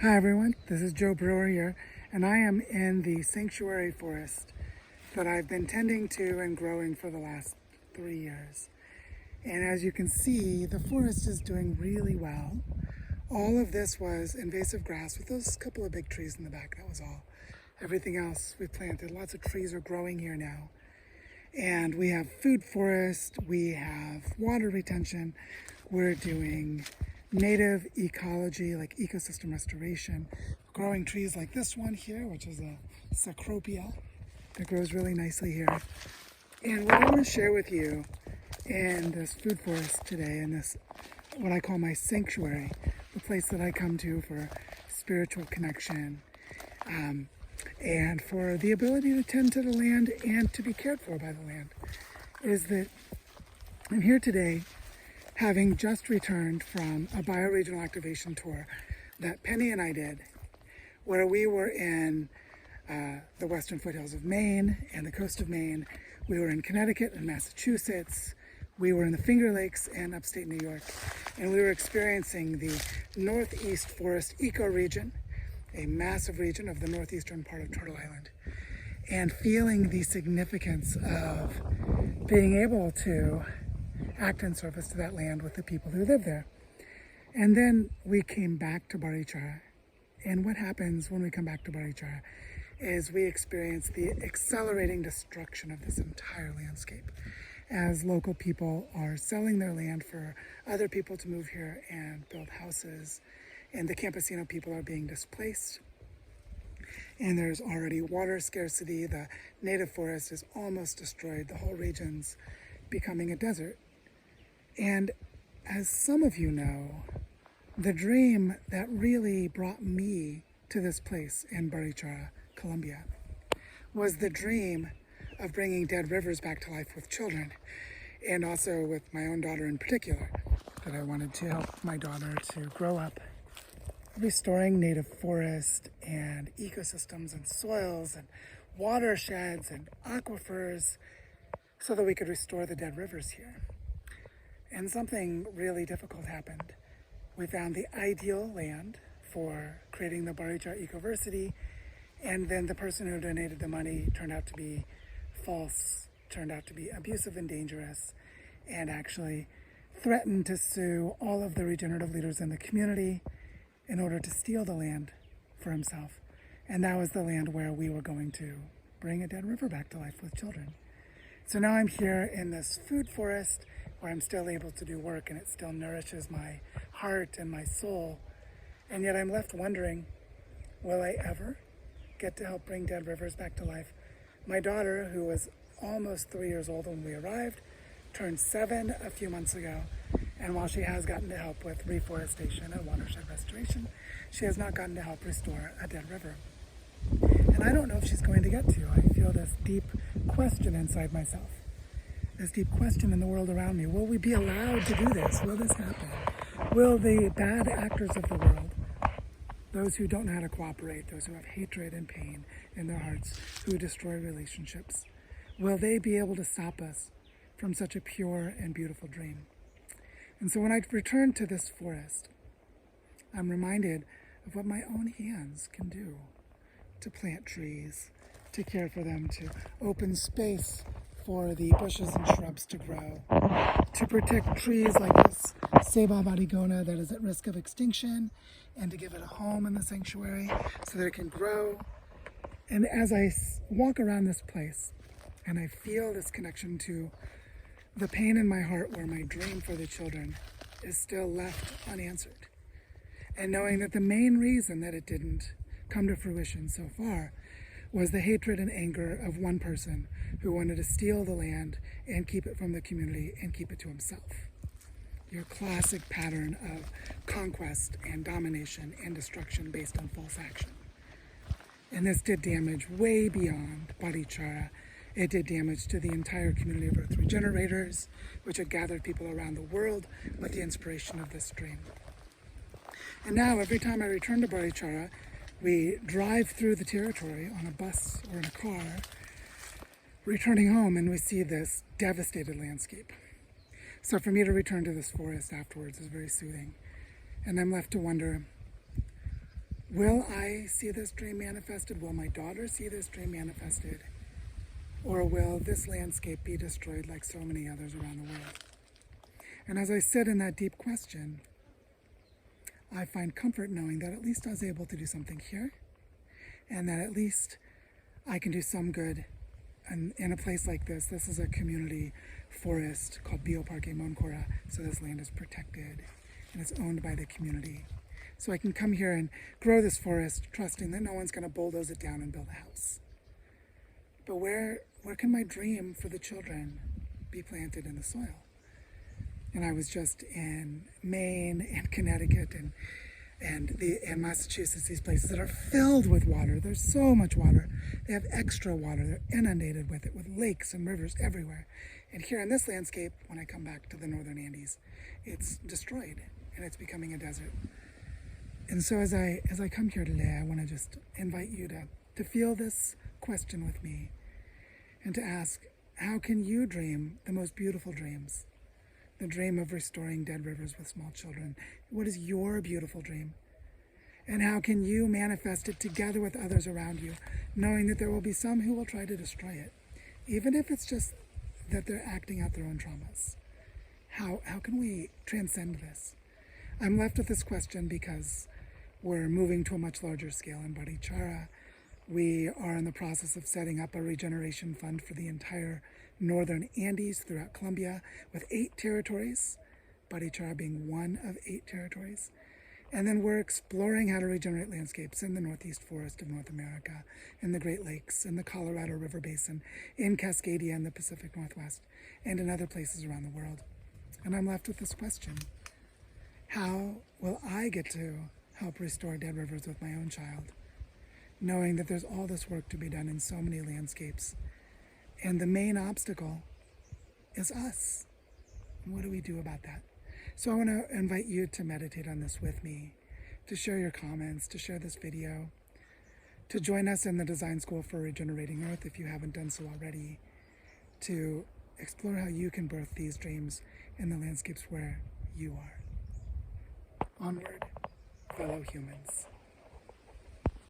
Hi everyone, this is Joe Brewer here, and I am in the sanctuary forest that I've been tending to and growing for the last 3 years. And as you can see, the forest is doing really well. All of this was invasive grass with those couple of big trees in the back, that was all. Everything else we planted, lots of trees are growing here now. And we have food forest, we have water retention, we're doing native ecology, like ecosystem restoration, growing trees like this one here, which is a Cecropia that grows really nicely here. And what I want to share with you in this food forest today, in this, what I call my sanctuary, the place that I come to for spiritual connection, and for the ability to tend to the land and to be cared for by the land, is that I'm here today having just returned from a bioregional activation tour that Penny and I did, where we were in the western foothills of Maine and the coast of Maine. We were in Connecticut and Massachusetts. We were in the Finger Lakes and upstate New York. And we were experiencing the Northeast Forest ecoregion, a massive region of the northeastern part of Turtle Island, and feeling the significance of being able to act in service to that land with the people who live there. And then we came back to Barichara. And what happens when we come back to Barichara is we experience the accelerating destruction of this entire landscape as local people are selling their land for other people to move here and build houses. And the Campesino people are being displaced. And there's already water scarcity. The native forest is almost destroyed. The whole region's becoming a desert. And as some of you know, the dream that really brought me to this place in Barichara, Colombia, was the dream of bringing dead rivers back to life with children, and also with my own daughter in particular, that I wanted to help my daughter to grow up restoring native forest and ecosystems and soils and watersheds and aquifers so that we could restore the dead rivers here. And something really difficult happened. We found the ideal land for creating the Barichara Ecoversity, and then the person who donated the money turned out to be false, turned out to be abusive and dangerous, and actually threatened to sue all of the regenerative leaders in the community in order to steal the land for himself. And that was the land where we were going to bring a dead river back to life with children. So now I'm here in this food forest where I'm still able to do work and it still nourishes my heart and my soul. And yet I'm left wondering, will I ever get to help bring dead rivers back to life? My daughter, who was almost 3 years old when we arrived, turned 7 a few months ago. And while she has gotten to help with reforestation and watershed restoration, she has not gotten to help restore a dead river. And I don't know if she's going to get to. I feel this deep question inside myself, this deep question in the world around me. Will we be allowed to do this? Will this happen? Will the bad actors of the world, those who don't know how to cooperate, those who have hatred and pain in their hearts, who destroy relationships, will they be able to stop us from such a pure and beautiful dream? And so when I return to this forest, I'm reminded of what my own hands can do to plant trees, to care for them, to open space for the bushes and shrubs to grow, to protect trees like this Ceiba varigona that is at risk of extinction, and to give it a home in the sanctuary so that it can grow. And as I walk around this place and I feel this connection to the pain in my heart where my dream for the children is still left unanswered, and knowing that the main reason that it didn't come to fruition so far was the hatred and anger of one person who wanted to steal the land and keep it from the community and keep it to himself. Your classic pattern of conquest and domination and destruction based on false action. And this did damage way beyond Barichara. It did damage to the entire community of Earth Regenerators, which had gathered people around the world with the inspiration of this dream. And now, every time I return to Barichara, we drive through the territory on a bus or in a car, returning home, and we see this devastated landscape. So for me to return to this forest afterwards is very soothing. And I'm left to wonder, Will I see this dream manifested? Will my daughter see this dream manifested? Or will this landscape be destroyed like so many others around the world? And as I sit in that deep question, I find comfort knowing that at least I was able to do something here, and that at least I can do some good. And in a place like this is a community forest called Bioparque Moncora, so this land is protected and it's owned by the community. So I can come here and grow this forest, trusting that no one's going to bulldoze it down and build a house. But where can my dream for the children be planted in the soil? And I was just in Maine and Connecticut and Massachusetts, these places that are filled with water. There's so much water. They have extra water. They're inundated with it, with lakes and rivers everywhere. And here in this landscape, when I come back to the northern Andes, it's destroyed and it's becoming a desert. And so as I come here today, I want to just invite you to feel this question with me and to ask, how can you dream the most beautiful dreams? The dream of restoring dead rivers with small children. What is your beautiful dream? And how can you manifest it together with others around you, knowing that there will be some who will try to destroy it, even if it's just that they're acting out their own traumas? How can we transcend this? I'm left with this question because we're moving to a much larger scale in Barichara. We are in the process of setting up a regeneration fund for the entire northern Andes throughout Colombia with 8 territories, Barichara being one of 8 territories. And then we're exploring how to regenerate landscapes in the Northeast Forest of North America, in the Great Lakes, in the Colorado River Basin, in Cascadia in the Pacific Northwest, and in other places around the world. And I'm left with this question. How will I get to help restore dead rivers with my own child, knowing that there's all this work to be done in so many landscapes? And the main obstacle is us. What do we do about that? So I want to invite you to meditate on this with me, to share your comments, to share this video, to join us in the Design School for Regenerating Earth if you haven't done so already, to explore how you can birth these dreams in the landscapes where you are. Onward, fellow humans.